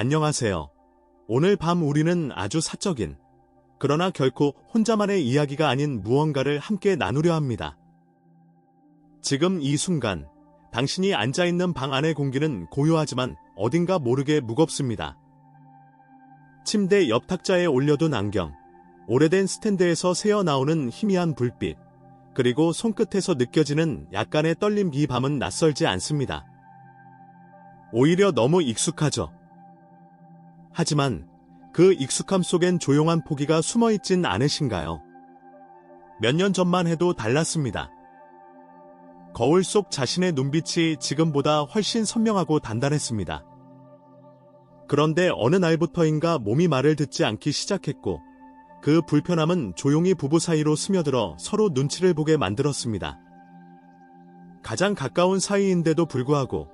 안녕하세요. 오늘 밤 우리는 아주 사적인, 그러나 결코 혼자만의 이야기가 아닌 무언가를 함께 나누려 합니다. 지금 이 순간, 당신이 앉아있는 방 안의 공기는 고요하지만 어딘가 모르게 무겁습니다. 침대 옆 탁자에 올려둔 안경, 오래된 스탠드에서 새어나오는 희미한 불빛, 그리고 손끝에서 느껴지는 약간의 떨림. 이 밤은 낯설지 않습니다. 오히려 너무 익숙하죠. 하지만 그 익숙함 속엔 조용한 포기가 숨어있진 않으신가요? 몇 년 전만 해도 달랐습니다. 거울 속 자신의 눈빛이 지금보다 훨씬 선명하고 단단했습니다. 그런데 어느 날부터인가 몸이 말을 듣지 않기 시작했고, 그 불편함은 조용히 부부 사이로 스며들어 서로 눈치를 보게 만들었습니다. 가장 가까운 사이인데도 불구하고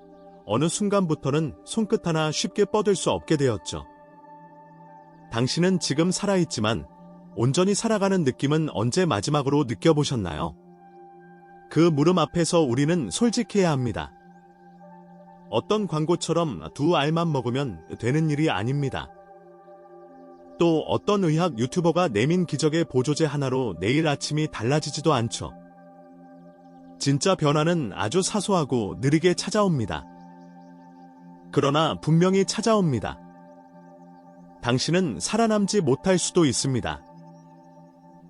어느 순간부터는 손끝 하나 쉽게 뻗을 수 없게 되었죠. 당신은 지금 살아있지만 온전히 살아가는 느낌은 언제 마지막으로 느껴보셨나요? 그 물음 앞에서 우리는 솔직해야 합니다. 어떤 광고처럼 두 알만 먹으면 되는 일이 아닙니다. 또 어떤 의학 유튜버가 내민 기적의 보조제 하나로 내일 아침이 달라지지도 않죠. 진짜 변화는 아주 사소하고 느리게 찾아옵니다. 그러나 분명히 찾아옵니다. 당신은 살아남지 못할 수도 있습니다.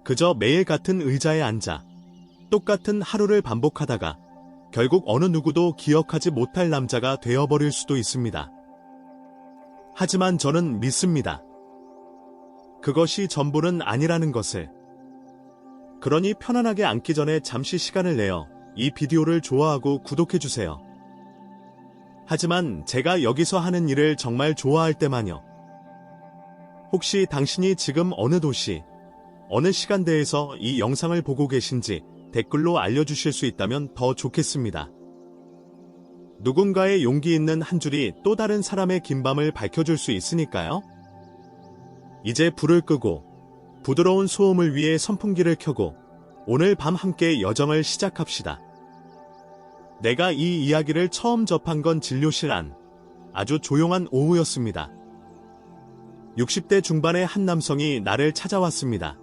그저 매일 같은 의자에 앉아 똑같은 하루를 반복하다가 결국 어느 누구도 기억하지 못할 남자가 되어버릴 수도 있습니다. 하지만 저는 믿습니다. 그것이 전부는 아니라는 것을. 그러니 편안하게 앉기 전에 잠시 시간을 내어 이 비디오를 좋아하고 구독해주세요. 하지만 제가 여기서 하는 일을 정말 좋아할 때만요. 혹시 당신이 지금 어느 도시, 어느 시간대에서 이 영상을 보고 계신지 댓글로 알려주실 수 있다면 더 좋겠습니다. 누군가의 용기 있는 한 줄이 또 다른 사람의 긴 밤을 밝혀줄 수 있으니까요. 이제 불을 끄고 부드러운 소음을 위해 선풍기를 켜고 오늘 밤 함께 여정을 시작합시다. 내가 이 이야기를 처음 접한 건 진료실 안, 아주 조용한 오후였습니다. 60대 중반의 한 남성이 나를 찾아왔습니다.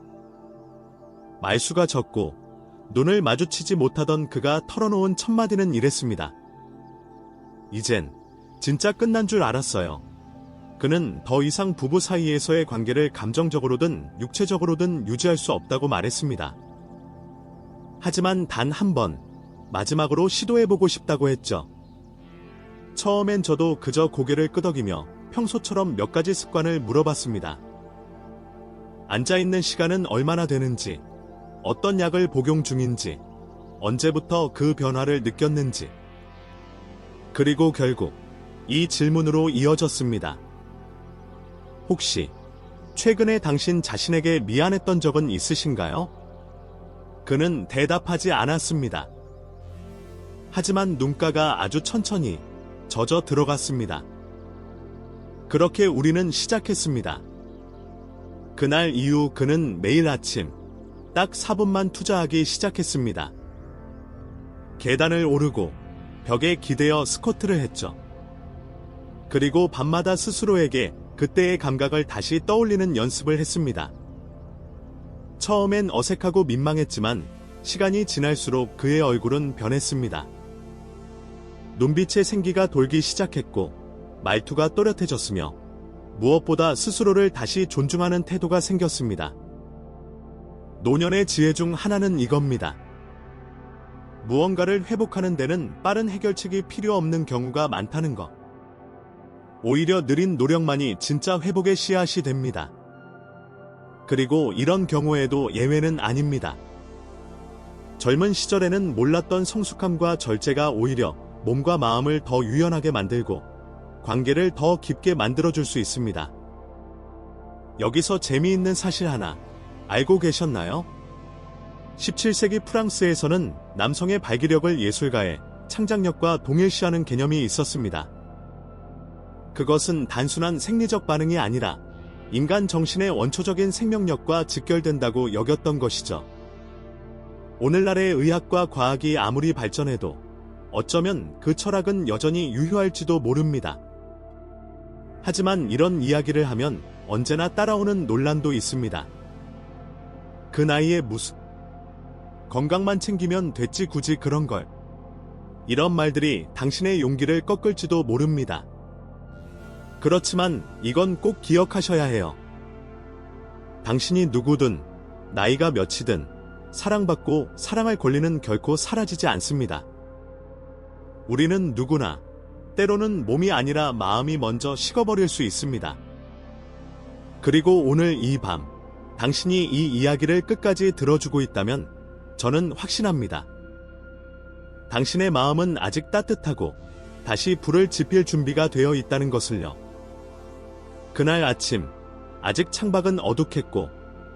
말수가 적고 눈을 마주치지 못하던 그가 털어놓은 첫 마디는 이랬습니다. 이젠 진짜 끝난 줄 알았어요. 그는 더 이상 부부 사이에서의 관계를 감정적으로든 육체적으로든 유지할 수 없다고 말했습니다. 하지만 단 한 번, 마지막으로 시도해보고 싶다고 했죠. 처음엔 저도 그저 고개를 끄덕이며 평소처럼 몇 가지 습관을 물어봤습니다. 앉아있는 시간은 얼마나 되는지, 어떤 약을 복용 중인지, 언제부터 그 변화를 느꼈는지. 그리고 결국 이 질문으로 이어졌습니다. 혹시 최근에 당신 자신에게 미안했던 적은 있으신가요? 그는 대답하지 않았습니다. 하지만 눈가가 아주 천천히 젖어 들어갔습니다. 그렇게 우리는 시작했습니다. 그날 이후 그는 매일 아침 딱 4분만 투자하기 시작했습니다. 계단을 오르고 벽에 기대어 스쿼트를 했죠. 그리고 밤마다 스스로에게 그때의 감각을 다시 떠올리는 연습을 했습니다. 처음엔 어색하고 민망했지만 시간이 지날수록 그의 얼굴은 변했습니다. 눈빛에 생기가 돌기 시작했고 말투가 또렷해졌으며 무엇보다 스스로를 다시 존중하는 태도가 생겼습니다. 노년의 지혜 중 하나는 이겁니다. 무언가를 회복하는 데는 빠른 해결책이 필요 없는 경우가 많다는 것. 오히려 느린 노력만이 진짜 회복의 씨앗이 됩니다. 그리고 이런 경우에도 예외는 아닙니다. 젊은 시절에는 몰랐던 성숙함과 절제가 오히려 몸과 마음을 더 유연하게 만들고 관계를 더 깊게 만들어줄 수 있습니다. 여기서 재미있는 사실 하나 알고 계셨나요? 17세기 프랑스에서는 남성의 발기력을 예술가의 창작력과 동일시하는 개념이 있었습니다. 그것은 단순한 생리적 반응이 아니라 인간 정신의 원초적인 생명력과 직결된다고 여겼던 것이죠. 오늘날의 의학과 과학이 아무리 발전해도 어쩌면 그 철학은 여전히 유효할지도 모릅니다. 하지만 이런 이야기를 하면 언제나 따라오는 논란도 있습니다. 그 나이에 무슨 건강만 챙기면 됐지 굳이 그런 걸. 이런 말들이 당신의 용기를 꺾을지도 모릅니다. 그렇지만 이건 꼭 기억하셔야 해요. 당신이 누구든 나이가 몇이든 사랑받고 사랑할 권리는 결코 사라지지 않습니다. 우리는 누구나 때로는 몸이 아니라 마음이 먼저 식어버릴 수 있습니다. 그리고 오늘 이 밤 당신이 이 이야기를 끝까지 들어주고 있다면 저는 확신합니다. 당신의 마음은 아직 따뜻하고 다시 불을 지필 준비가 되어 있다는 것을요. 그날 아침 아직 창밖은 어둑했고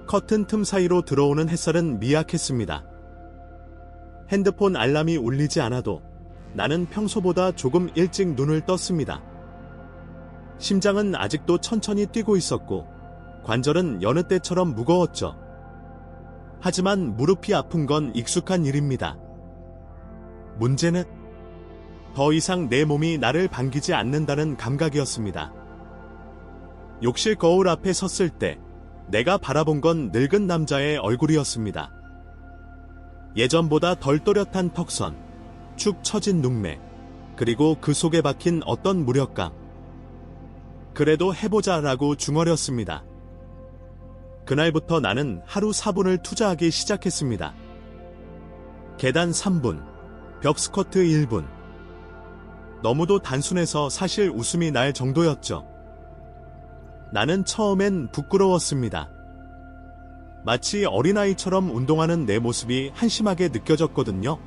커튼 틈 사이로 들어오는 햇살은 미약했습니다. 핸드폰 알람이 울리지 않아도 나는 평소보다 조금 일찍 눈을 떴습니다. 심장은 아직도 천천히 뛰고 있었고 관절은 여느 때처럼 무거웠죠. 하지만 무릎이 아픈 건 익숙한 일입니다. 문제는 더 이상 내 몸이 나를 반기지 않는다는 감각이었습니다. 욕실 거울 앞에 섰을 때 내가 바라본 건 늙은 남자의 얼굴이었습니다. 예전보다 덜 또렷한 턱선, 축 처진 눈매, 그리고 그 속에 박힌 어떤 무력감. 그래도 해보자라고 중얼였습니다. 그날부터 나는 하루 4분을 투자하기 시작했습니다. 계단 3분, 벽 스쿼트 1분. 너무도 단순해서 사실 웃음이 날 정도였죠. 나는 처음엔 부끄러웠습니다. 마치 어린아이처럼 운동하는 내 모습이 한심하게 느껴졌거든요.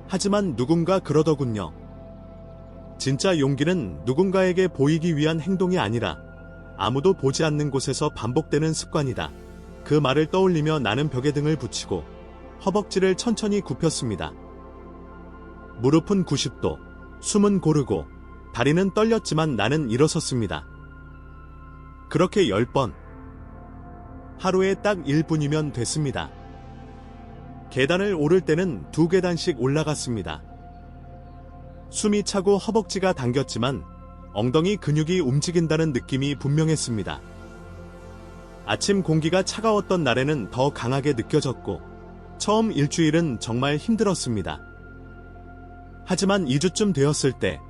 하지만 누군가 그러더군요. 진짜 용기는 누군가에게 보이기 위한 행동이 아니라 아무도 보지 않는 곳에서 반복되는 습관이다. 그 말을 떠올리며 나는 벽에 등을 붙이고 허벅지를 천천히 굽혔습니다. 무릎은 90도, 숨은 고르고 다리는 떨렸지만 나는 일어섰습니다. 그렇게 10번. 하루에 딱 1분이면 됐습니다. 계단을 오를 때는 2계단씩 올라갔습니다. 숨이 차고 허벅지가 당겼지만 엉덩이 근육이 움직인다는 느낌이 분명했습니다. 아침 공기가 차가웠던 날에는 더 강하게 느껴졌고 처음 일주일은 정말 힘들었습니다. 하지만 2주쯤 되었을 때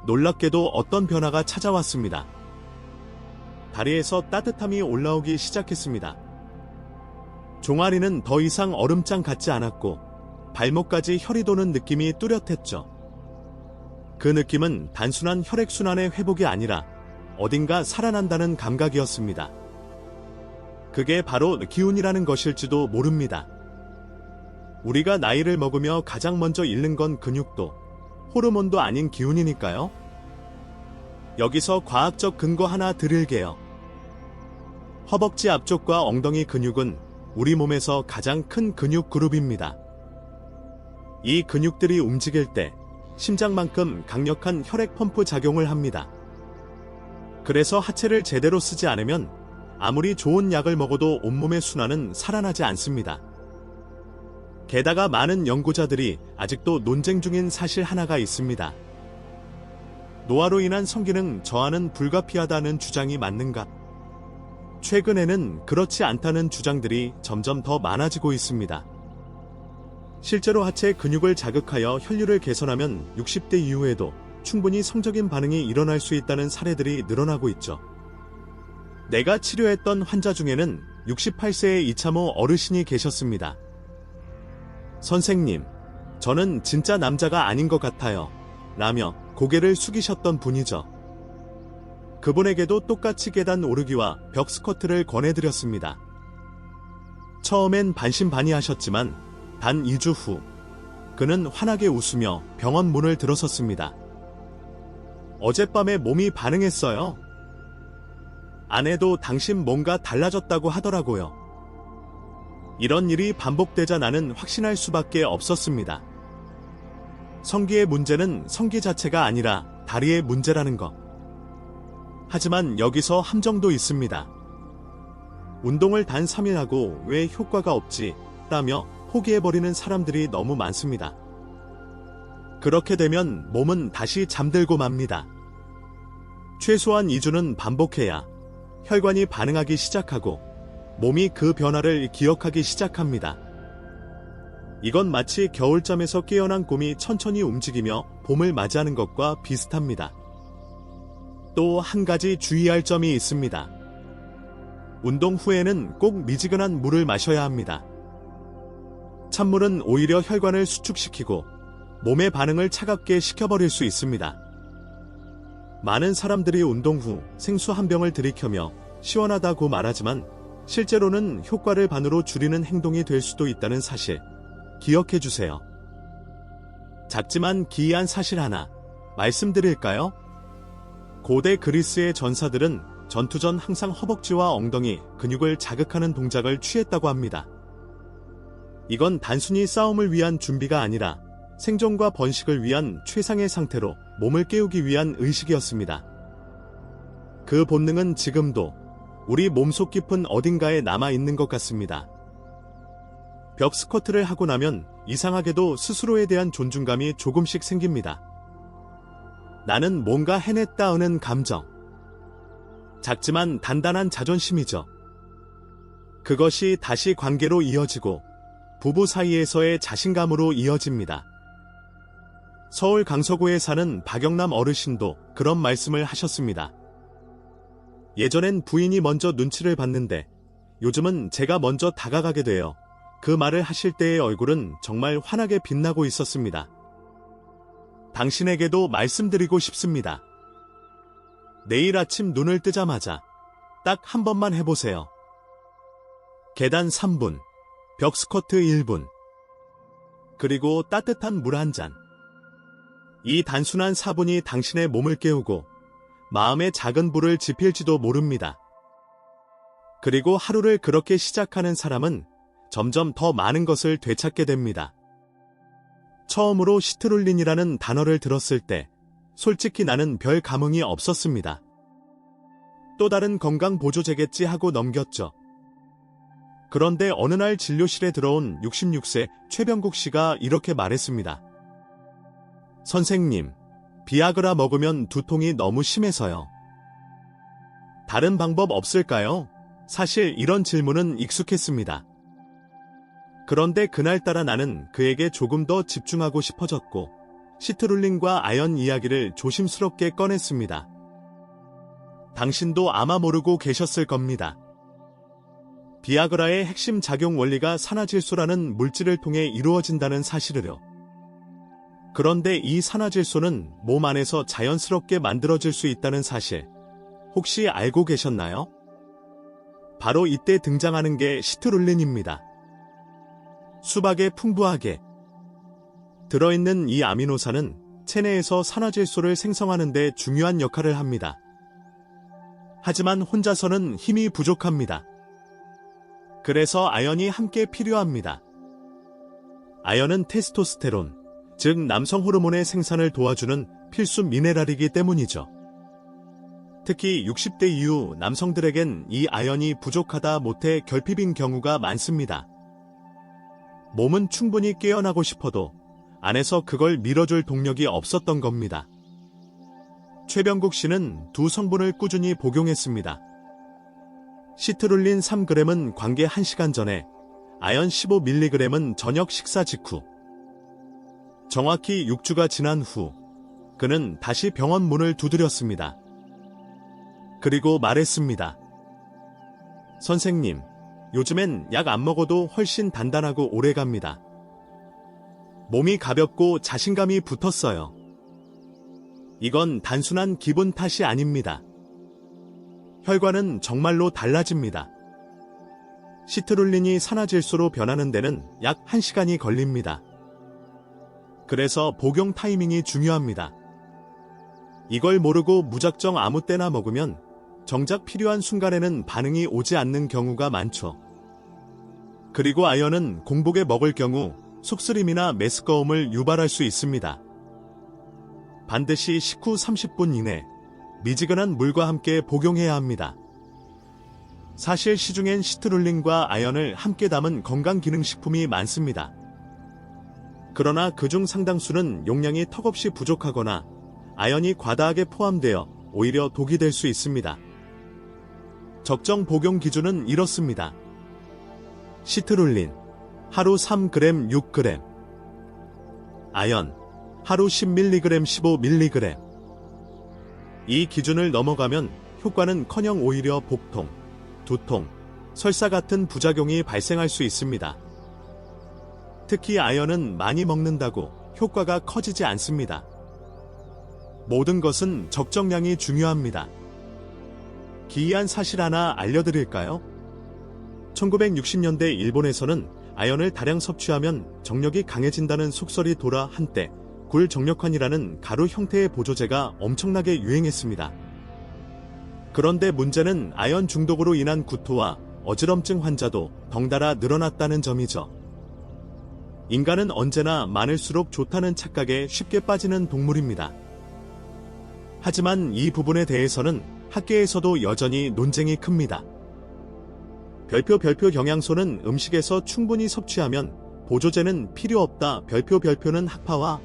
놀랍게도 어떤 변화가 찾아왔습니다. 다리에서 따뜻함이 올라오기 시작했습니다. 종아리는 더 이상 얼음장 같지 않았고 발목까지 혈이 도는 느낌이 뚜렷했죠. 그 느낌은 단순한 혈액순환의 회복이 아니라 어딘가 살아난다는 감각이었습니다. 그게 바로 기운이라는 것일지도 모릅니다. 우리가 나이를 먹으며 가장 먼저 잃는 건 근육도 호르몬도 아닌 기운이니까요. 여기서 과학적 근거 하나 드릴게요. 허벅지 앞쪽과 엉덩이 근육은 우리 몸에서 가장 큰 근육 그룹입니다. 이 근육들이 움직일 때 심장만큼 강력한 혈액 펌프 작용을 합니다. 그래서 하체를 제대로 쓰지 않으면 아무리 좋은 약을 먹어도 온몸의 순환은 살아나지 않습니다. 게다가 많은 연구자들이 아직도 논쟁 중인 사실 하나가 있습니다. 노화로 인한 성기능 저하는 불가피하다는 주장이 맞는가? 최근에는 그렇지 않다는 주장들이 점점 더 많아지고 있습니다. 실제로 하체 근육을 자극하여 혈류를 개선하면 60대 이후에도 충분히 성적인 반응이 일어날 수 있다는 사례들이 늘어나고 있죠. 내가 치료했던 환자 중에는 68세의 이참호 어르신이 계셨습니다. 선생님, 저는 진짜 남자가 아닌 것 같아요. 라며 고개를 숙이셨던 분이죠. 그분에게도 똑같이 계단 오르기와 벽 스쿼트를 권해드렸습니다. 처음엔 반신반의하셨지만 단 2주 후 그는 환하게 웃으며 병원 문을 들어섰습니다. 어젯밤에 몸이 반응했어요. 아내도 당신 뭔가 달라졌다고 하더라고요. 이런 일이 반복되자 나는 확신할 수밖에 없었습니다. 성기의 문제는 성기 자체가 아니라 다리의 문제라는 것. 하지만 여기서 함정도 있습니다. 운동을 단 3일 하고 왜 효과가 없지? 라며 포기해버리는 사람들이 너무 많습니다. 그렇게 되면 몸은 다시 잠들고 맙니다. 최소한 2주는 반복해야 혈관이 반응하기 시작하고 몸이 그 변화를 기억하기 시작합니다. 이건 마치 겨울잠에서 깨어난 곰이 천천히 움직이며 봄을 맞이하는 것과 비슷합니다. 또 한 가지 주의할 점이 있습니다. 운동 후에는 꼭 미지근한 물을 마셔야 합니다. 찬물은 오히려 혈관을 수축시키고 몸의 반응을 차갑게 식혀버릴 수 있습니다. 많은 사람들이 운동 후 생수 한 병을 들이켜며 시원하다고 말하지만 실제로는 효과를 반으로 줄이는 행동이 될 수도 있다는 사실 기억해 주세요. 작지만 기이한 사실 하나 말씀드릴까요? 고대 그리스의 전사들은 전투 전 항상 허벅지와 엉덩이 근육을 자극하는 동작을 취했다고 합니다. 이건 단순히 싸움을 위한 준비가 아니라 생존과 번식을 위한 최상의 상태로 몸을 깨우기 위한 의식이었습니다. 그 본능은 지금도 우리 몸속 깊은 어딘가에 남아있는 것 같습니다. 벽 스쿼트를 하고 나면 이상하게도 스스로에 대한 존중감이 조금씩 생깁니다. 나는 뭔가 해냈다는 감정. 작지만 단단한 자존심이죠. 그것이 다시 관계로 이어지고 부부 사이에서의 자신감으로 이어집니다. 서울 강서구에 사는 박영남 어르신도 그런 말씀을 하셨습니다. 예전엔 부인이 먼저 눈치를 봤는데 요즘은 제가 먼저 다가가게 돼요. 그 말을 하실 때의 얼굴은 정말 환하게 빛나고 있었습니다. 당신에게도 말씀드리고 싶습니다. 내일 아침 눈을 뜨자마자 딱 한 번만 해보세요. 계단 3분, 벽 스쿼트 1분, 그리고 따뜻한 물 한 잔. 이 단순한 4분이 당신의 몸을 깨우고 마음의 작은 불을 지필지도 모릅니다. 그리고 하루를 그렇게 시작하는 사람은 점점 더 많은 것을 되찾게 됩니다. 처음으로 시트룰린이라는 단어를 들었을 때 솔직히 나는 별 감흥이 없었습니다. 또 다른 건강 보조제겠지 하고 넘겼죠. 그런데 어느 날 진료실에 들어온 66세 최병국 씨가 이렇게 말했습니다. 선생님, 비아그라 먹으면 두통이 너무 심해서요. 다른 방법 없을까요? 사실 이런 질문은 익숙했습니다. 그런데 그날따라 나는 그에게 조금 더 집중하고 싶어졌고 시트룰린과 아연 이야기를 조심스럽게 꺼냈습니다. 당신도 아마 모르고 계셨을 겁니다. 비아그라의 핵심 작용 원리가 산화질소라는 물질을 통해 이루어진다는 사실을요. 그런데 이 산화질소는 몸 안에서 자연스럽게 만들어질 수 있다는 사실 혹시 알고 계셨나요? 바로 이때 등장하는 게 시트룰린입니다. 수박에 풍부하게 들어있는 이 아미노산은 체내에서 산화질소를 생성하는 데 중요한 역할을 합니다. 하지만 혼자서는 힘이 부족합니다. 그래서 아연이 함께 필요합니다. 아연은 테스토스테론, 즉 남성 호르몬의 생산을 도와주는 필수 미네랄이기 때문이죠. 특히 60대 이후 남성들에겐 이 아연이 부족하다 못해 결핍인 경우가 많습니다. 몸은 충분히 깨어나고 싶어도 안에서 그걸 밀어줄 동력이 없었던 겁니다. 최병국 씨는 두 성분을 꾸준히 복용했습니다. 시트룰린 3g은 관계 1시간 전에, 아연 15mg은 저녁 식사 직후. 정확히 6주가 지난 후 그는 다시 병원 문을 두드렸습니다. 그리고 말했습니다. 선생님, 요즘엔 약 안 먹어도 훨씬 단단하고 오래갑니다. 몸이 가볍고 자신감이 붙었어요. 이건 단순한 기분 탓이 아닙니다. 혈관은 정말로 달라집니다. 시트룰린이 산화질소로 변하는 데는 약 1시간이 걸립니다. 그래서 복용 타이밍이 중요합니다. 이걸 모르고 무작정 아무 때나 먹으면 정작 필요한 순간에는 반응이 오지 않는 경우가 많죠. 그리고 아연은 공복에 먹을 경우 속쓰림이나 메스꺼움을 유발할 수 있습니다. 반드시 식후 30분 이내 미지근한 물과 함께 복용해야 합니다. 사실 시중엔 시트룰린과 아연을 함께 담은 건강기능식품이 많습니다. 그러나 그중 상당수는 용량이 턱없이 부족하거나 아연이 과다하게 포함되어 오히려 독이 될 수 있습니다. 적정 복용 기준은 이렇습니다. 시트룰린 하루 3g 6g, 아연 하루 10mg 15mg. 이 기준을 넘어가면 효과는커녕 오히려 복통, 두통, 설사 같은 부작용이 발생할 수 있습니다. 특히 아연은 많이 먹는다고 효과가 커지지 않습니다. 모든 것은 적정량이 중요합니다. 기이한 사실 하나 알려드릴까요? 1960년대 일본에서는 아연을 다량 섭취하면 정력이 강해진다는 속설이 돌아 한때 굴정력환이라는 가루 형태의 보조제가 엄청나게 유행했습니다. 그런데 문제는 아연 중독으로 인한 구토와 어지럼증 환자도 덩달아 늘어났다는 점이죠. 인간은 언제나 많을수록 좋다는 착각에 쉽게 빠지는 동물입니다. 하지만 이 부분에 대해서는 학계에서도 여전히 논쟁이 큽니다. 별표 영양소는 음식에서 충분히 섭취하면 보조제는 필요 없다. 별표는 학파와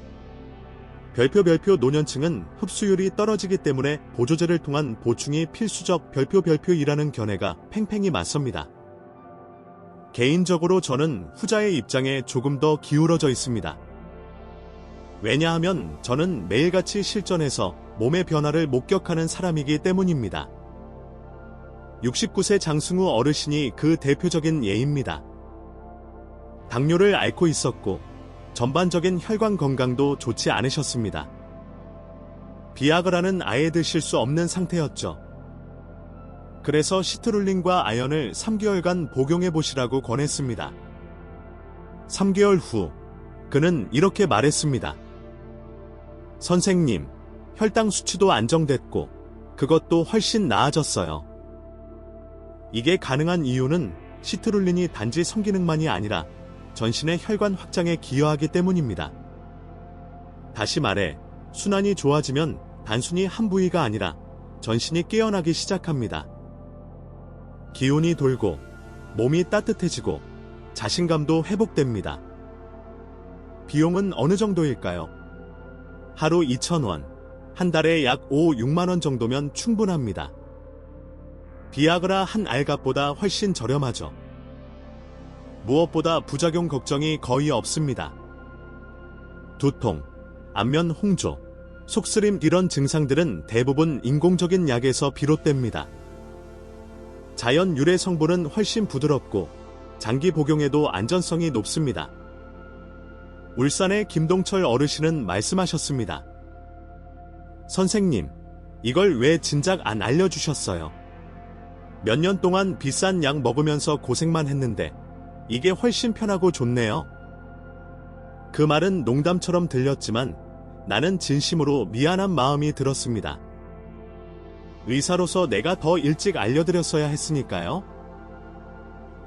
별표 노년층은 흡수율이 떨어지기 때문에 보조제를 통한 보충이 필수적. 별표이라는 견해가 팽팽히 맞섭니다. 개인적으로 저는 후자의 입장에 조금 더 기울어져 있습니다. 왜냐하면 저는 매일같이 실전에서 몸의 변화를 목격하는 사람이기 때문입니다. 69세 장승우 어르신이 그 대표적인 예입니다. 당뇨를 앓고 있었고 전반적인 혈관 건강도 좋지 않으셨습니다. 비아그라는 아예 드실 수 없는 상태였죠. 그래서 시트룰린과 아연을 3개월간 복용해보시라고 권했습니다. 3개월 후 그는 이렇게 말했습니다. 선생님, 혈당 수치도 안정됐고 그것도 훨씬 나아졌어요. 이게 가능한 이유는 시트룰린이 단지 성기능만이 아니라 전신의 혈관 확장에 기여하기 때문입니다. 다시 말해, 순환이 좋아지면 단순히 한 부위가 아니라 전신이 깨어나기 시작합니다. 기운이 돌고 몸이 따뜻해지고 자신감도 회복됩니다. 비용은 어느 정도일까요? 하루 2,000원, 한 달에 약 6만원 정도면 충분합니다. 비아그라 한 알값보다 훨씬 저렴하죠. 무엇보다 부작용 걱정이 거의 없습니다. 두통, 안면 홍조, 속쓰림 이런 증상들은 대부분 인공적인 약에서 비롯됩니다. 자연 유래 성분은 훨씬 부드럽고 장기 복용에도 안전성이 높습니다. 울산의 김동철 어르신은 말씀하셨습니다. 선생님, 이걸 왜 진작 안 알려주셨어요? 몇 년 동안 비싼 약 먹으면서 고생만 했는데 이게 훨씬 편하고 좋네요. 그 말은 농담처럼 들렸지만 나는 진심으로 미안한 마음이 들었습니다. 의사로서 내가 더 일찍 알려드렸어야 했으니까요.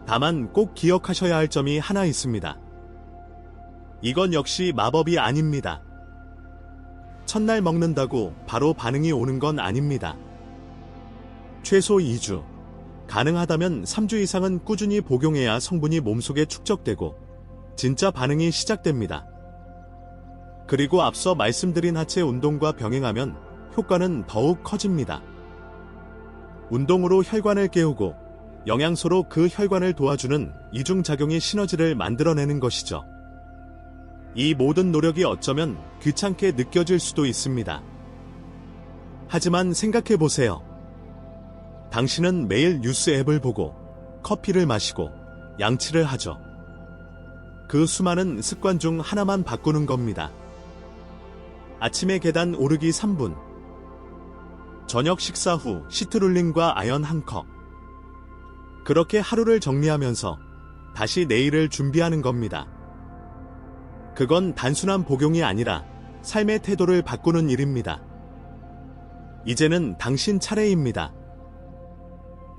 다만 꼭 기억하셔야 할 점이 하나 있습니다. 이건 역시 마법이 아닙니다. 첫날 먹는다고 바로 반응이 오는 건 아닙니다. 최소 2주, 가능하다면 3주 이상은 꾸준히 복용해야 성분이 몸속에 축적되고 진짜 반응이 시작됩니다. 그리고 앞서 말씀드린 하체 운동과 병행하면 효과는 더욱 커집니다. 운동으로 혈관을 깨우고 영양소로 그 혈관을 도와주는 이중작용이 시너지를 만들어내는 것이죠. 이 모든 노력이 어쩌면 귀찮게 느껴질 수도 있습니다. 하지만 생각해보세요. 당신은 매일 뉴스 앱을 보고 커피를 마시고 양치를 하죠. 그 수많은 습관 중 하나만 바꾸는 겁니다. 아침에 계단 오르기 3분, 저녁 식사 후 시트룰린과 아연 1컵. 그렇게 하루를 정리하면서 다시 내일을 준비하는 겁니다. 그건 단순한 복용이 아니라 삶의 태도를 바꾸는 일입니다. 이제는 당신 차례입니다.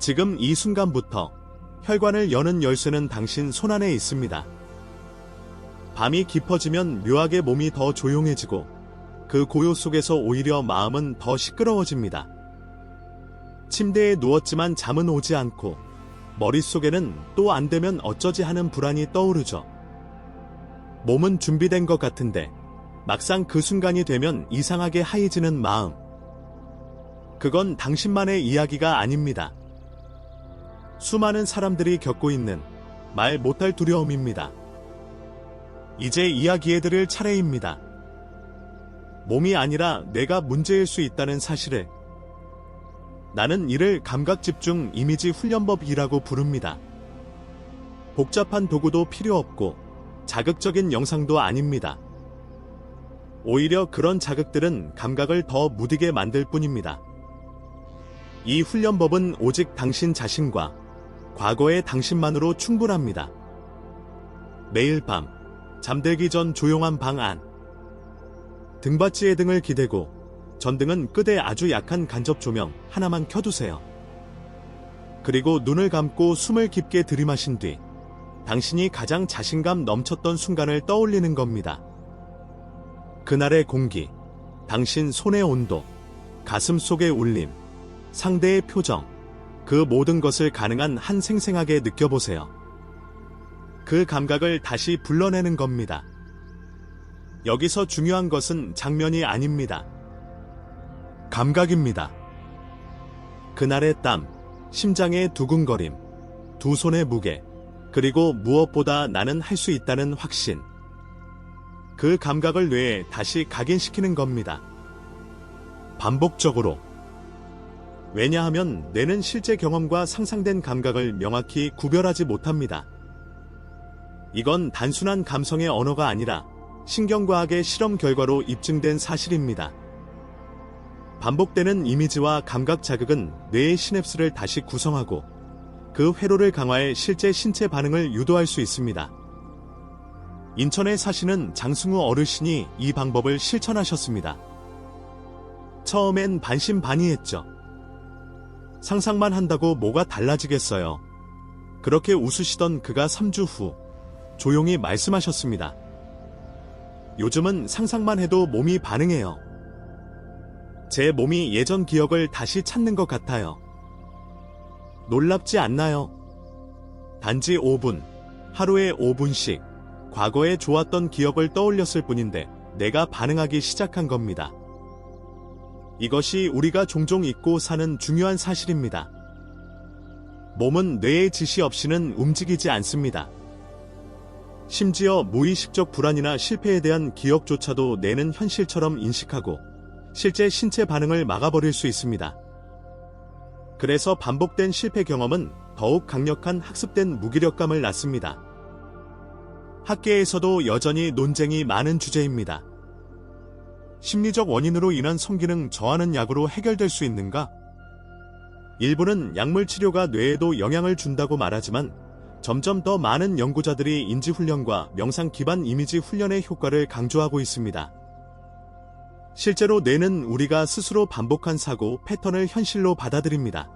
지금 이 순간부터 혈관을 여는 열쇠는 당신 손안에 있습니다. 밤이 깊어지면 묘하게 몸이 더 조용해지고 그 고요 속에서 오히려 마음은 더 시끄러워집니다. 침대에 누웠지만 잠은 오지 않고 머릿속에는 또 안 되면 어쩌지 하는 불안이 떠오르죠. 몸은 준비된 것 같은데 막상 그 순간이 되면 이상하게 하얘지는 마음. 그건 당신만의 이야기가 아닙니다. 수많은 사람들이 겪고 있는 말 못할 두려움입니다. 이제 이야기해드릴 차례입니다. 몸이 아니라 뇌가 문제일 수 있다는 사실을. 나는 이를 감각집중 이미지 훈련법이라고 부릅니다. 복잡한 도구도 필요 없고 자극적인 영상도 아닙니다. 오히려 그런 자극들은 감각을 더 무디게 만들 뿐입니다. 이 훈련법은 오직 당신 자신과 과거의 당신만으로 충분합니다. 매일 밤 잠들기 전 조용한 방 안, 등받이에 등을 기대고 전등은 끄되 아주 약한 간접 조명 하나만 켜두세요. 그리고 눈을 감고 숨을 깊게 들이마신 뒤 당신이 가장 자신감 넘쳤던 순간을 떠올리는 겁니다. 그날의 공기, 당신 손의 온도, 가슴 속의 울림, 상대의 표정, 그 모든 것을 가능한 한 생생하게 느껴보세요. 그 감각을 다시 불러내는 겁니다. 여기서 중요한 것은 장면이 아닙니다. 감각입니다. 그날의 땀, 심장의 두근거림, 두 손의 무게, 그리고 무엇보다 나는 할 수 있다는 확신. 그 감각을 뇌에 다시 각인시키는 겁니다. 반복적으로. 왜냐하면 뇌는 실제 경험과 상상된 감각을 명확히 구별하지 못합니다. 이건 단순한 감성의 언어가 아니라 신경과학의 실험 결과로 입증된 사실입니다. 반복되는 이미지와 감각 자극은 뇌의 시냅스를 다시 구성하고 그 회로를 강화해 실제 신체 반응을 유도할 수 있습니다. 인천에 사시는 장승우 어르신이 이 방법을 실천하셨습니다. 처음엔 반신반의했죠. 상상만 한다고 뭐가 달라지겠어요. 그렇게 웃으시던 그가 3주 후 조용히 말씀하셨습니다. 요즘은 상상만 해도 몸이 반응해요. 제 몸이 예전 기억을 다시 찾는 것 같아요. 놀랍지 않나요? 단지 5분, 하루에 5분씩 과거에 좋았던 기억을 떠올렸을 뿐인데 내가 반응하기 시작한 겁니다. 이것이 우리가 종종 잊고 사는 중요한 사실입니다. 몸은 뇌의 지시 없이는 움직이지 않습니다. 심지어 무의식적 불안이나 실패에 대한 기억조차도 뇌는 현실처럼 인식하고 실제 신체 반응을 막아버릴 수 있습니다. 그래서 반복된 실패 경험은 더욱 강력한 학습된 무기력감을 낳습니다. 학계에서도 여전히 논쟁이 많은 주제입니다. 심리적 원인으로 인한 성기능 저하는 약으로 해결될 수 있는가? 일부는 약물 치료가 뇌에도 영향을 준다고 말하지만 점점 더 많은 연구자들이 인지훈련과 명상 기반 이미지 훈련의 효과를 강조하고 있습니다. 실제로 뇌는 우리가 스스로 반복한 사고 패턴을 현실로 받아들입니다.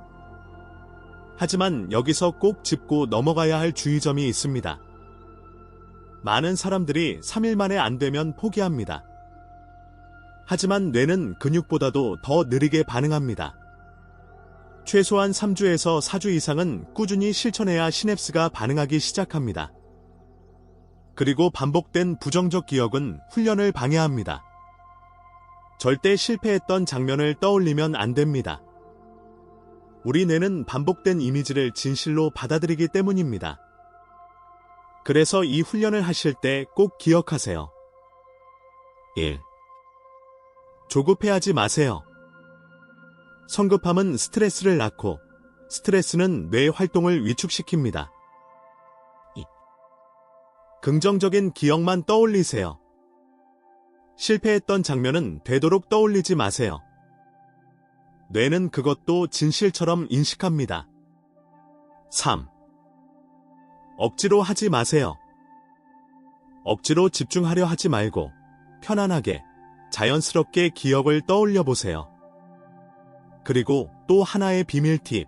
하지만 여기서 꼭 짚고 넘어가야 할 주의점이 있습니다. 많은 사람들이 3일 만에 안 되면 포기합니다. 하지만 뇌는 근육보다도 더 느리게 반응합니다. 최소한 3주에서 4주 이상은 꾸준히 실천해야 시냅스가 반응하기 시작합니다. 그리고 반복된 부정적 기억은 훈련을 방해합니다. 절대 실패했던 장면을 떠올리면 안 됩니다. 우리 뇌는 반복된 이미지를 진실로 받아들이기 때문입니다. 그래서 이 훈련을 하실 때 꼭 기억하세요. 1. 조급해하지 마세요. 성급함은 스트레스를 낳고 스트레스는 뇌 활동을 위축시킵니다. 2. 긍정적인 기억만 떠올리세요. 실패했던 장면은 되도록 떠올리지 마세요. 뇌는 그것도 진실처럼 인식합니다. 3. 억지로 하지 마세요. 억지로 집중하려 하지 말고 편안하게, 자연스럽게 기억을 떠올려 보세요. 그리고 또 하나의 비밀 팁.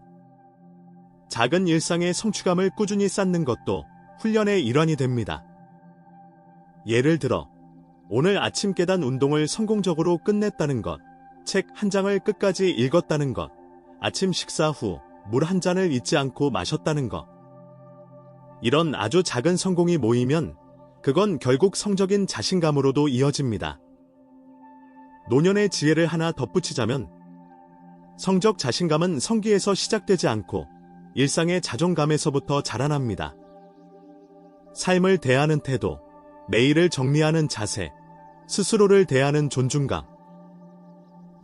작은 일상의 성취감을 꾸준히 쌓는 것도 훈련의 일환이 됩니다. 예를 들어, 오늘 아침 계단 운동을 성공적으로 끝냈다는 것, 책 한 장을 끝까지 읽었다는 것, 아침 식사 후 물 한 잔을 잊지 않고 마셨다는 것. 이런 아주 작은 성공이 모이면 그건 결국 성적인 자신감으로도 이어집니다. 노년의 지혜를 하나 덧붙이자면 성적 자신감은 성기에서 시작되지 않고 일상의 자존감에서부터 자라납니다. 삶을 대하는 태도, 매일을 정리하는 자세, 스스로를 대하는 존중감.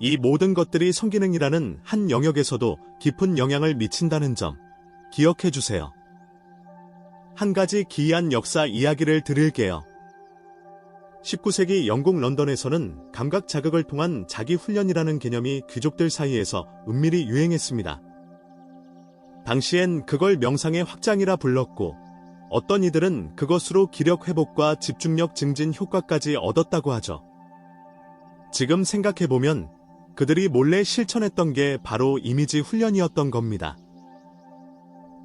이 모든 것들이 성기능이라는 한 영역에서도 깊은 영향을 미친다는 점 기억해 주세요. 한 가지 기이한 역사 이야기를 드릴게요. 19세기 영국 런던에서는 감각 자극을 통한 자기 훈련이라는 개념이 귀족들 사이에서 은밀히 유행했습니다. 당시엔 그걸 명상의 확장이라 불렀고 어떤 이들은 그것으로 기력 회복과 집중력 증진 효과까지 얻었다고 하죠. 지금 생각해보면 그들이 몰래 실천했던 게 바로 이미지 훈련이었던 겁니다.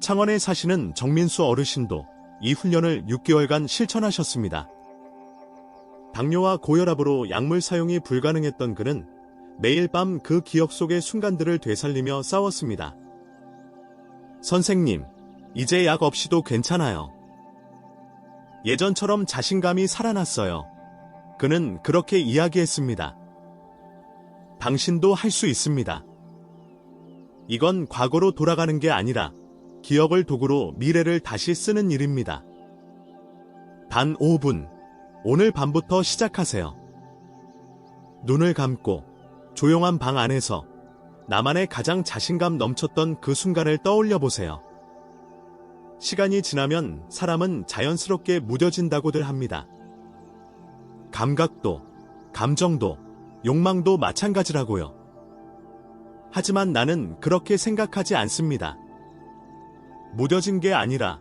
창원에 사시는 정민수 어르신도 이 훈련을 6개월간 실천하셨습니다. 당뇨와 고혈압으로 약물 사용이 불가능했던 그는 매일 밤 그 기억 속의 순간들을 되살리며 싸웠습니다. 선생님, 이제 약 없이도 괜찮아요. 예전처럼 자신감이 살아났어요. 그는 그렇게 이야기했습니다. 당신도 할 수 있습니다. 이건 과거로 돌아가는 게 아니라 기억을 도구로 미래를 다시 쓰는 일입니다. 단 5분, 오늘 밤부터 시작하세요. 눈을 감고 조용한 방 안에서 나만의 가장 자신감 넘쳤던 그 순간을 떠올려 보세요. 시간이 지나면 사람은 자연스럽게 무뎌진다고들 합니다. 감각도, 감정도, 욕망도 마찬가지라고요. 하지만 나는 그렇게 생각하지 않습니다. 무뎌진 게 아니라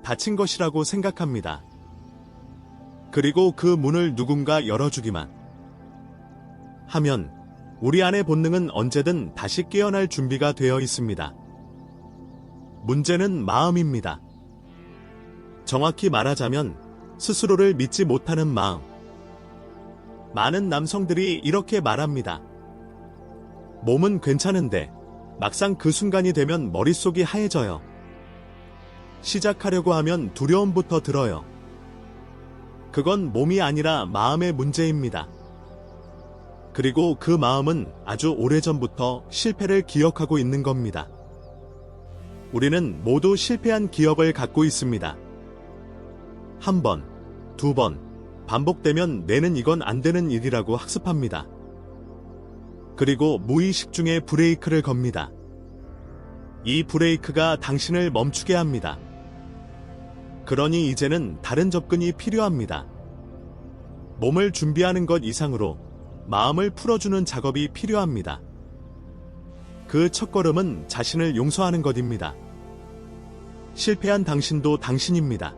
닫힌 것이라고 생각합니다. 그리고 그 문을 누군가 열어주기만 하면 우리 안의 본능은 언제든 다시 깨어날 준비가 되어 있습니다. 문제는 마음입니다. 정확히 말하자면 스스로를 믿지 못하는 마음. 많은 남성들이 이렇게 말합니다. 몸은 괜찮은데 막상 그 순간이 되면 머릿속이 하얘져요. 시작하려고 하면 두려움부터 들어요. 그건 몸이 아니라 마음의 문제입니다. 그리고 그 마음은 아주 오래전부터 실패를 기억하고 있는 겁니다. 우리는 모두 실패한 기억을 갖고 있습니다. 한 번, 두 번, 반복되면 뇌는 이건 안 되는 일이라고 학습합니다. 그리고 무의식 중에 브레이크를 겁니다. 이 브레이크가 당신을 멈추게 합니다. 그러니 이제는 다른 접근이 필요합니다. 몸을 준비하는 것 이상으로 마음을 풀어주는 작업이 필요합니다. 그 첫걸음은 자신을 용서하는 것입니다. 실패한 당신도 당신입니다.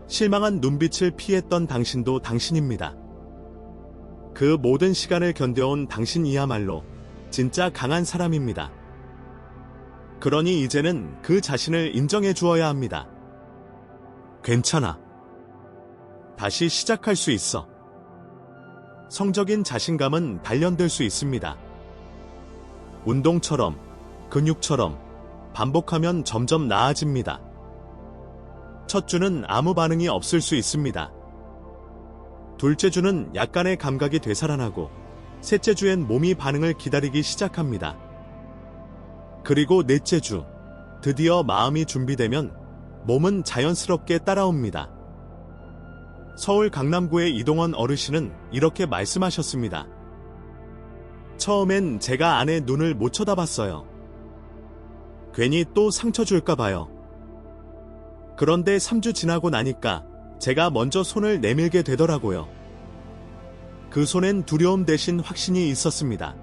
실망한 눈빛을 피했던 당신도 당신입니다. 그 모든 시간을 견뎌온 당신이야말로 진짜 강한 사람입니다. 그러니 이제는 그 자신을 인정해 주어야 합니다. 괜찮아. 다시 시작할 수 있어. 성적인 자신감은 단련될 수 있습니다. 운동처럼, 근육처럼 반복하면 점점 나아집니다. 첫 주는 아무 반응이 없을 수 있습니다. 둘째 주는 약간의 감각이 되살아나고 셋째 주엔 몸이 반응을 기다리기 시작합니다. 그리고 넷째 주, 드디어 마음이 준비되면 몸은 자연스럽게 따라옵니다. 서울 강남구의 이동원 어르신은 이렇게 말씀하셨습니다. 처음엔 제가 아내 눈을 못 쳐다봤어요. 괜히 또 상처 줄까 봐요. 그런데 3주 지나고 나니까 제가 먼저 손을 내밀게 되더라고요. 그 손엔 두려움 대신 확신이 있었습니다.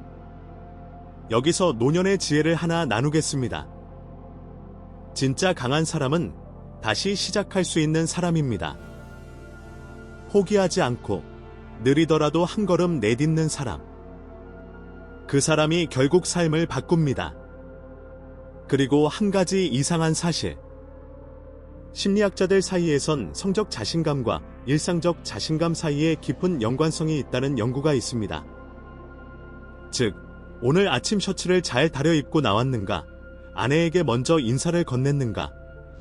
여기서 노년의 지혜를 하나 나누겠습니다. 진짜 강한 사람은 다시 시작할 수 있는 사람입니다. 포기하지 않고 느리더라도 한 걸음 내딛는 사람. 그 사람이 결국 삶을 바꿉니다. 그리고 한 가지 이상한 사실. 심리학자들 사이에선 성적 자신감과 일상적 자신감 사이에 깊은 연관성이 있다는 연구가 있습니다. 즉, 오늘 아침 셔츠를 잘 다려입고 나왔는가, 아내에게 먼저 인사를 건넸는가,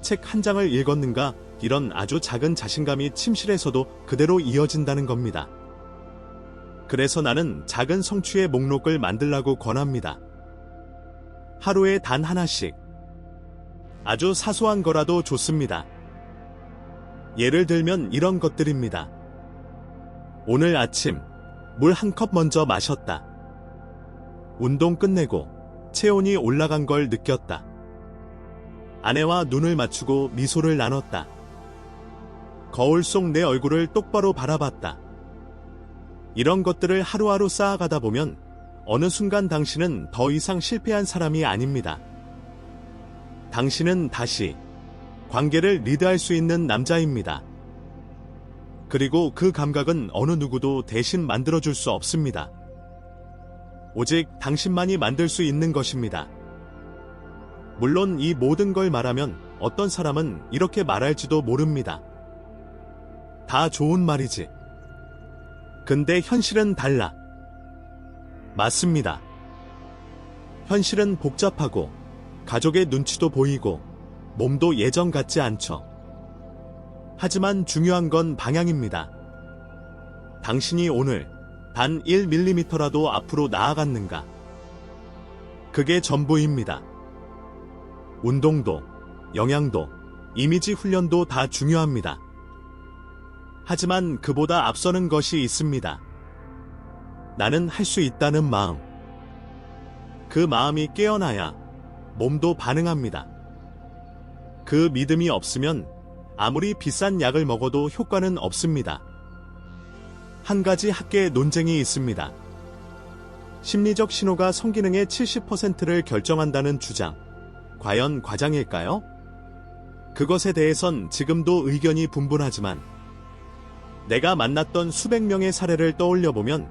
책 한 장을 읽었는가, 이런 아주 작은 자신감이 침실에서도 그대로 이어진다는 겁니다. 그래서 나는 작은 성취의 목록을 만들라고 권합니다. 하루에 단 하나씩. 아주 사소한 거라도 좋습니다. 예를 들면 이런 것들입니다. 오늘 아침 물 한 컵 먼저 마셨다. 운동 끝내고 체온이 올라간 걸 느꼈다. 아내와 눈을 맞추고 미소를 나눴다. 거울 속 내 얼굴을 똑바로 바라봤다. 이런 것들을 하루하루 쌓아가다 보면 어느 순간 당신은 더 이상 실패한 사람이 아닙니다. 당신은 다시 관계를 리드할 수 있는 남자입니다. 그리고 그 감각은 어느 누구도 대신 만들어줄 수 없습니다. 오직 당신만이 만들 수 있는 것입니다. 물론 이 모든 걸 말하면 어떤 사람은 이렇게 말할지도 모릅니다. 다 좋은 말이지. 근데 현실은 달라. 맞습니다. 현실은 복잡하고 가족의 눈치도 보이고 몸도 예전 같지 않죠. 하지만 중요한 건 방향입니다. 당신이 오늘 단 1mm라도 앞으로 나아갔는가? 그게 전부입니다. 운동도, 영양도, 이미지 훈련도 다 중요합니다. 하지만 그보다 앞서는 것이 있습니다. 나는 할 수 있다는 마음. 그 마음이 깨어나야 몸도 반응합니다. 그 믿음이 없으면 아무리 비싼 약을 먹어도 효과는 없습니다. 한 가지 학계의 논쟁이 있습니다. 심리적 신호가 성기능의 70%를 결정한다는 주장. 과연 과장일까요? 그것에 대해선 지금도 의견이 분분하지만 내가 만났던 수백 명의 사례를 떠올려보면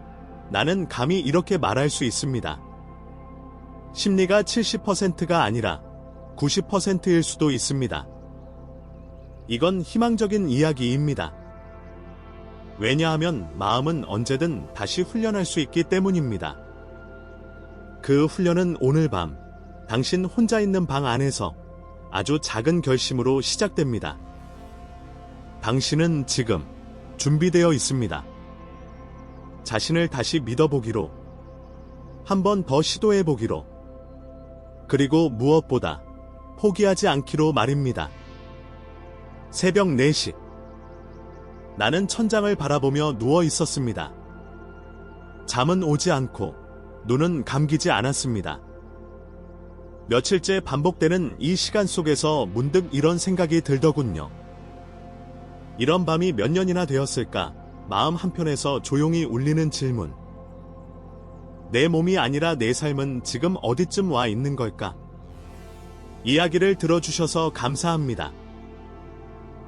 나는 감히 이렇게 말할 수 있습니다. 심리가 70%가 아니라 90%일 수도 있습니다. 이건 희망적인 이야기입니다. 왜냐하면 마음은 언제든 다시 훈련할 수 있기 때문입니다. 그 훈련은 오늘 밤 당신 혼자 있는 방 안에서 아주 작은 결심으로 시작됩니다. 당신은 지금 준비되어 있습니다. 자신을 다시 믿어보기로, 한 번 더 시도해보기로, 그리고 무엇보다 포기하지 않기로 말입니다. 새벽 4시. 나는 천장을 바라보며 누워 있었습니다. 잠은 오지 않고 눈은 감기지 않았습니다. 며칠째 반복되는 이 시간 속에서 문득 이런 생각이 들더군요. 이런 밤이 몇 년이나 되었을까? 마음 한편에서 조용히 울리는 질문. 내 몸이 아니라 내 삶은 지금 어디쯤 와 있는 걸까? 이야기를 들어주셔서 감사합니다.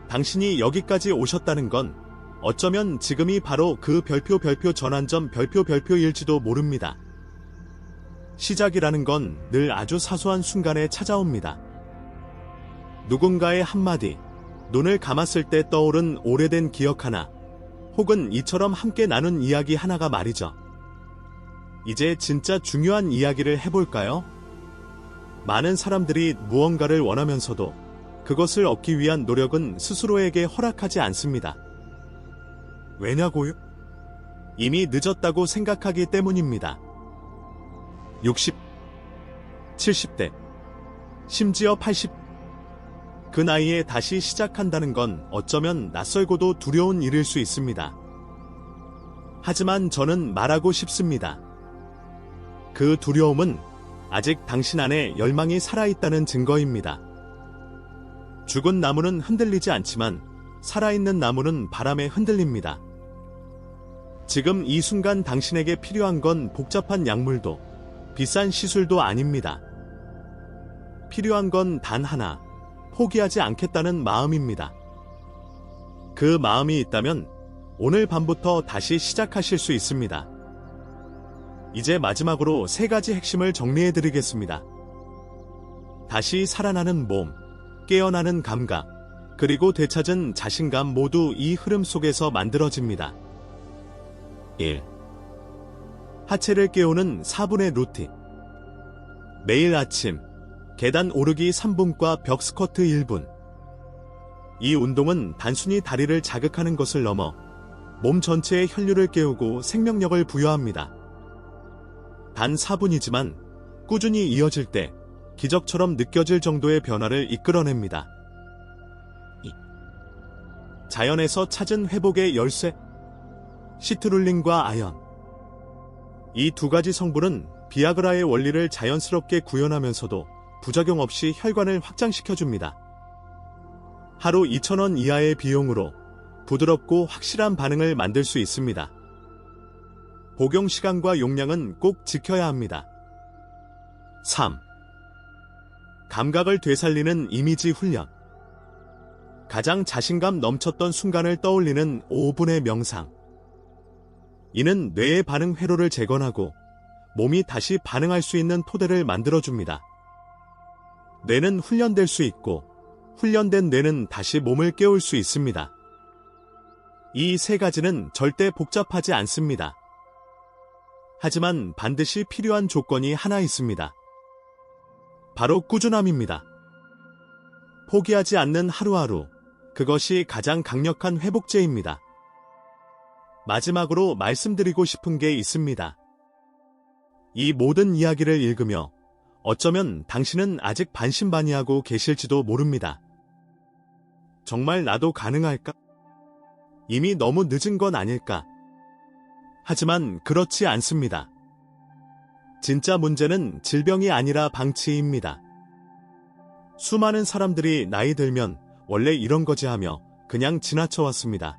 당신이 여기까지 오셨다는 건 어쩌면 지금이 바로 그 별표 전환점 별표일지도 모릅니다. 시작이라는 건 늘 아주 사소한 순간에 찾아옵니다. 누군가의 한마디, 눈을 감았을 때 떠오른 오래된 기억 하나, 혹은 이처럼 함께 나눈 이야기 하나가 말이죠. 이제 진짜 중요한 이야기를 해볼까요? 많은 사람들이 무언가를 원하면서도 그것을 얻기 위한 노력은 스스로에게 허락하지 않습니다. 왜냐고요? 이미 늦었다고 생각하기 때문입니다. 60, 70대, 심지어 80, 그 나이에 다시 시작한다는 건 어쩌면 낯설고도 두려운 일일 수 있습니다. 하지만 저는 말하고 싶습니다. 그 두려움은 아직 당신 안에 열망이 살아있다는 증거입니다. 죽은 나무는 흔들리지 않지만 살아있는 나무는 바람에 흔들립니다. 지금 이 순간 당신에게 필요한 건 복잡한 약물도 비싼 시술도 아닙니다. 필요한 건 단 하나, 포기하지 않겠다는 마음입니다. 그 마음이 있다면 오늘 밤부터 다시 시작하실 수 있습니다. 이제 마지막으로 3가지 핵심을 정리해드리겠습니다. 다시 살아나는 몸, 깨어나는 감각, 그리고 되찾은 자신감 모두 이 흐름 속에서 만들어집니다. 1. 하체를 깨우는 4분의 루틴. 매일 아침 계단 오르기 3분과 벽 스쿼트 1분. 이 운동은 단순히 다리를 자극하는 것을 넘어 몸 전체의 혈류를 깨우고 생명력을 부여합니다. 단 4분이지만 꾸준히 이어질 때 기적처럼 느껴질 정도의 변화를 이끌어냅니다. 자연에서 찾은 회복의 열쇠, 시트룰린과 아연. 이 두 가지 성분은 비아그라의 원리를 자연스럽게 구현하면서도 부작용 없이 혈관을 확장시켜줍니다. 하루 2,000원 이하의 비용으로 부드럽고 확실한 반응을 만들 수 있습니다. 복용 시간과 용량은 꼭 지켜야 합니다. 3. 감각을 되살리는 이미지 훈련. 가장 자신감 넘쳤던 순간을 떠올리는 5분의 명상. 이는 뇌의 반응 회로를 재건하고 몸이 다시 반응할 수 있는 토대를 만들어줍니다. 뇌는 훈련될 수 있고 훈련된 뇌는 다시 몸을 깨울 수 있습니다. 이 세 가지는 절대 복잡하지 않습니다. 하지만 반드시 필요한 조건이 하나 있습니다. 바로 꾸준함입니다. 포기하지 않는 하루하루, 그것이 가장 강력한 회복제입니다. 마지막으로 말씀드리고 싶은 게 있습니다. 이 모든 이야기를 읽으며 어쩌면 당신은 아직 반신반의하고 계실지도 모릅니다. 정말 나도 가능할까? 이미 너무 늦은 건 아닐까? 하지만 그렇지 않습니다. 진짜 문제는 질병이 아니라 방치입니다. 수많은 사람들이 나이 들면 원래 이런 거지 하며 그냥 지나쳐왔습니다.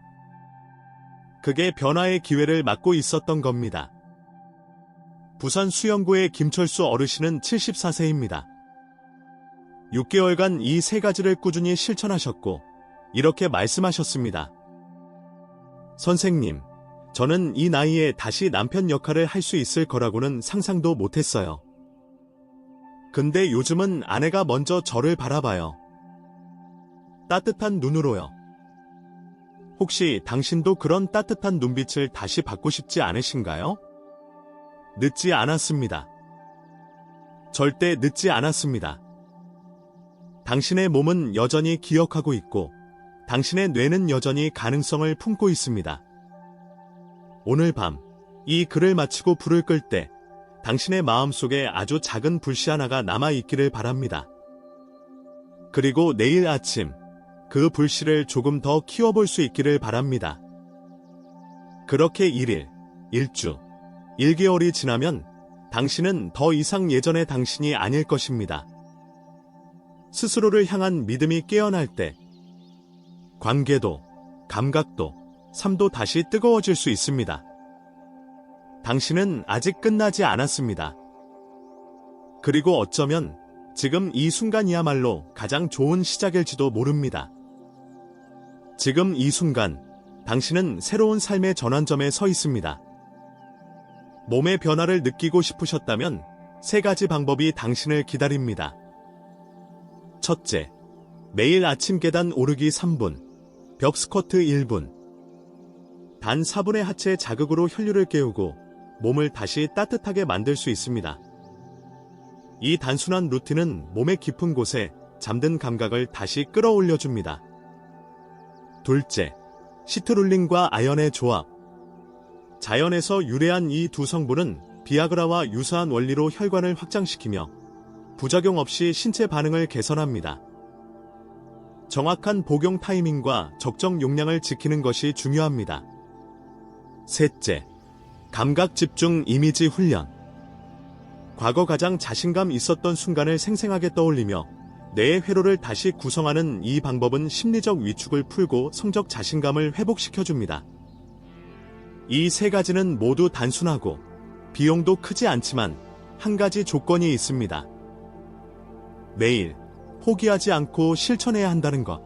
그게 변화의 기회를 막고 있었던 겁니다. 부산 수영구의 김철수 어르신은 74세입니다. 6개월간 이 세 가지를 꾸준히 실천하셨고 이렇게 말씀하셨습니다. 선생님, 저는 이 나이에 다시 남편 역할을 할 수 있을 거라고는 상상도 못했어요. 근데 요즘은 아내가 먼저 저를 바라봐요. 따뜻한 눈으로요. 혹시 당신도 그런 따뜻한 눈빛을 다시 받고 싶지 않으신가요? 늦지 않았습니다. 절대 늦지 않았습니다. 당신의 몸은 여전히 기억하고 있고 당신의 뇌는 여전히 가능성을 품고 있습니다. 오늘 밤 이 글을 마치고 불을 끌 때 당신의 마음속에 아주 작은 불씨 하나가 남아있기를 바랍니다. 그리고 내일 아침 그 불씨를 조금 더 키워볼 수 있기를 바랍니다. 그렇게 1일, 1주, 1개월이 지나면 당신은 더 이상 예전의 당신이 아닐 것입니다. 스스로를 향한 믿음이 깨어날 때 관계도, 감각도, 삶도 다시 뜨거워질 수 있습니다. 당신은 아직 끝나지 않았습니다. 그리고 어쩌면 지금 이 순간이야말로 가장 좋은 시작일지도 모릅니다. 지금 이 순간 당신은 새로운 삶의 전환점에 서 있습니다. 몸의 변화를 느끼고 싶으셨다면 세 가지 방법이 당신을 기다립니다. 첫째, 매일 아침 계단 오르기 3분, 벽 스쿼트 1분. 단 4분의 하체 자극으로 혈류를 깨우고 몸을 다시 따뜻하게 만들 수 있습니다. 이 단순한 루틴은 몸의 깊은 곳에 잠든 감각을 다시 끌어올려줍니다. 둘째, 시트룰린과 아연의 조합. 자연에서 유래한 이 두 성분은 비아그라와 유사한 원리로 혈관을 확장시키며 부작용 없이 신체 반응을 개선합니다. 정확한 복용 타이밍과 적정 용량을 지키는 것이 중요합니다. 셋째, 감각 집중 이미지 훈련. 과거 가장 자신감 있었던 순간을 생생하게 떠올리며 뇌의 회로를 다시 구성하는 이 방법은 심리적 위축을 풀고 성적 자신감을 회복시켜줍니다. 이 세 가지는 모두 단순하고 비용도 크지 않지만 한 가지 조건이 있습니다. 매일 포기하지 않고 실천해야 한다는 것.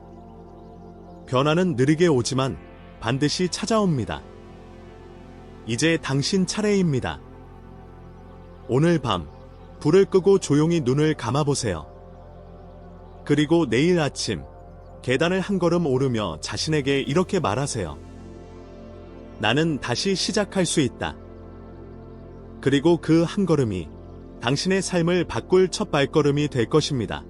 변화는 느리게 오지만 반드시 찾아옵니다. 이제 당신 차례입니다. 오늘 밤 불을 끄고 조용히 눈을 감아보세요. 그리고 내일 아침 계단을 한 걸음 오르며 자신에게 이렇게 말하세요. 나는 다시 시작할 수 있다. 그리고 그 한 걸음이 당신의 삶을 바꿀 첫 발걸음이 될 것입니다.